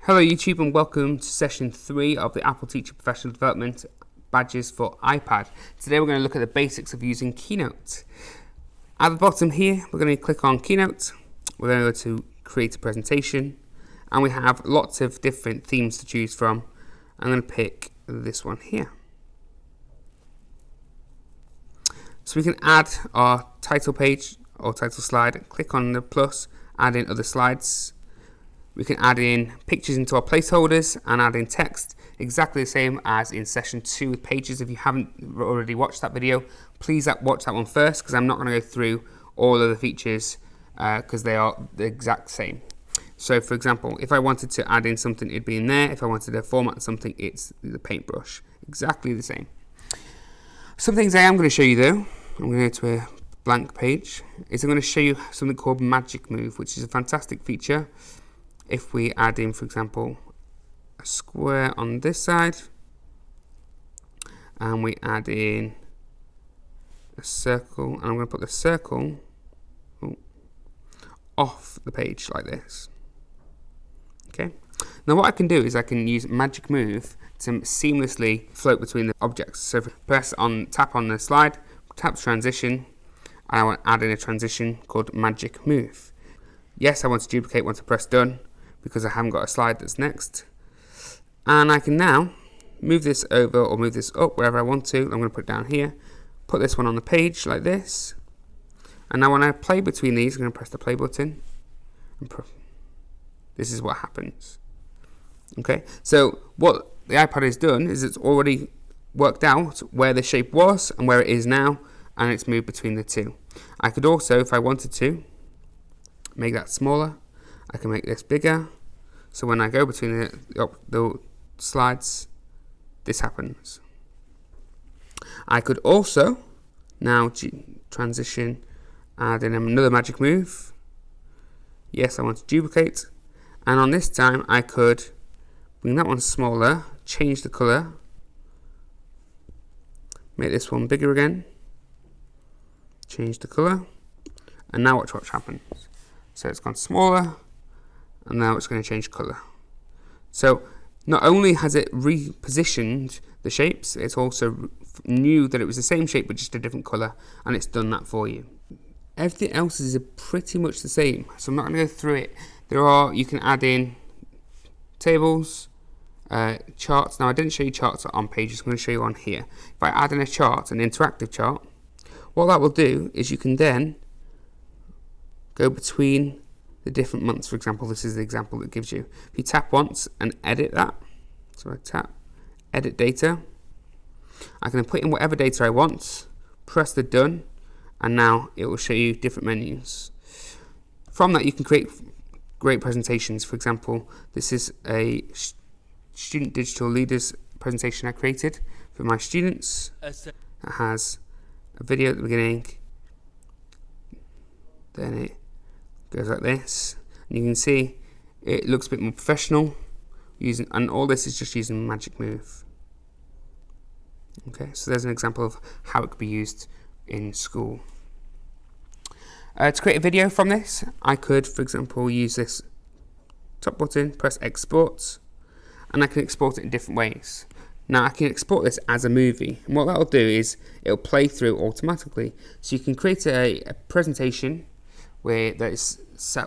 Hello YouTube and welcome to session 3 of the Apple Teacher Professional Development Badges for iPad. Today we're going to look at the basics of using Keynote. At the bottom here we're going to click on Keynote, we're going to go to create a presentation, and we have lots of different themes to choose from. I'm going to pick this one here. So we can add our title page or title slide, click on the plus, add in other slides. We can add in pictures into our placeholders and add in text, exactly the same as in session 2 with pages. If you haven't already watched that video, please watch that one first, because I'm not going to go through all of the features because they are the exact same. So for example, if I wanted to add in something, it'd be in there. If I wanted to format something, it's the paintbrush. Exactly the same. Some things I am going to show you though, I'm going to go to a blank page, is I'm going to show you something called Magic Move, which is a fantastic feature. If we add in, for example, a square on this side, and we add in a circle, and I'm going to put the circle off the page like this. Okay. Now what I can do is I can use Magic Move to seamlessly float between the objects. So if I tap on the slide, tap transition, and I want to add in a transition called Magic Move. Yes, I want to duplicate once I press done, because I haven't got a slide that's next. And I can now move this over or move this up wherever I want to. I'm going to put it down here, put this one on the page like this. And now when I play between these, I'm going to press the play button. And this is what happens. Okay, so what the iPad has done is it's already worked out where the shape was and where it is now, and it's moved between the two. I could also, if I wanted to, make that smaller. I can make this bigger, so when I go between the slides, this happens. I could also now transition, add in another Magic Move. Yes, I want to duplicate, and on this time I could bring that one smaller, change the color, make this one bigger again, change the color, and now watch what happens. So it's gone smaller, and now it's going to change color. So not only has it repositioned the shapes, it's also knew that it was the same shape but just a different color, and it's done that for you. Everything else is pretty much the same, so I'm not going to go through it. You can add in tables, charts. Now I didn't show you charts on pages, I'm going to show you on here. If I add in a chart, an interactive chart, what that will do is you can then go between the different months. For example, this is the example that gives you. If you tap once and edit that, so I tap edit data, I can put in whatever data I want, press the done, and now it will show you different menus. From that you can create great presentations. For example, this is a student digital leaders presentation I created for my students. It has a video at the beginning, then it goes like this, and you can see it looks a bit more professional, and all this is just using Magic Move. Okay, so there's an example of how it could be used in school. To create a video from this, I could, for example, use this top button, press export, and I can export it in different ways. Now I can export this as a movie, and what that'll do is it'll play through automatically. So you can create a presentation where that is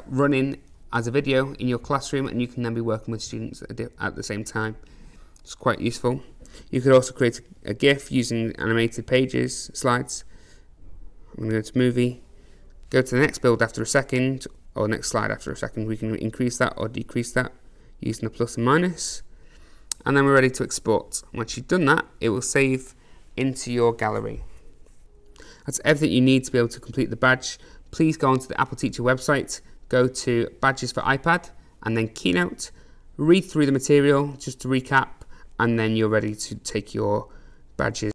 running as a video in your classroom, and you can then be working with students at the same time. It's quite useful. You could also create a GIF using animated pages, slides. I'm going to go to movie, go to the next build after a second, or next slide after a second. We can increase that or decrease that using the plus and minus, and then we're ready to export. Once you've done that, it will save into your gallery. That's everything you need to be able to complete the badge. Please go onto the Apple Teacher website, go to Badges for iPad, and then Keynote, read through the material just to recap, and then you're ready to take your badges.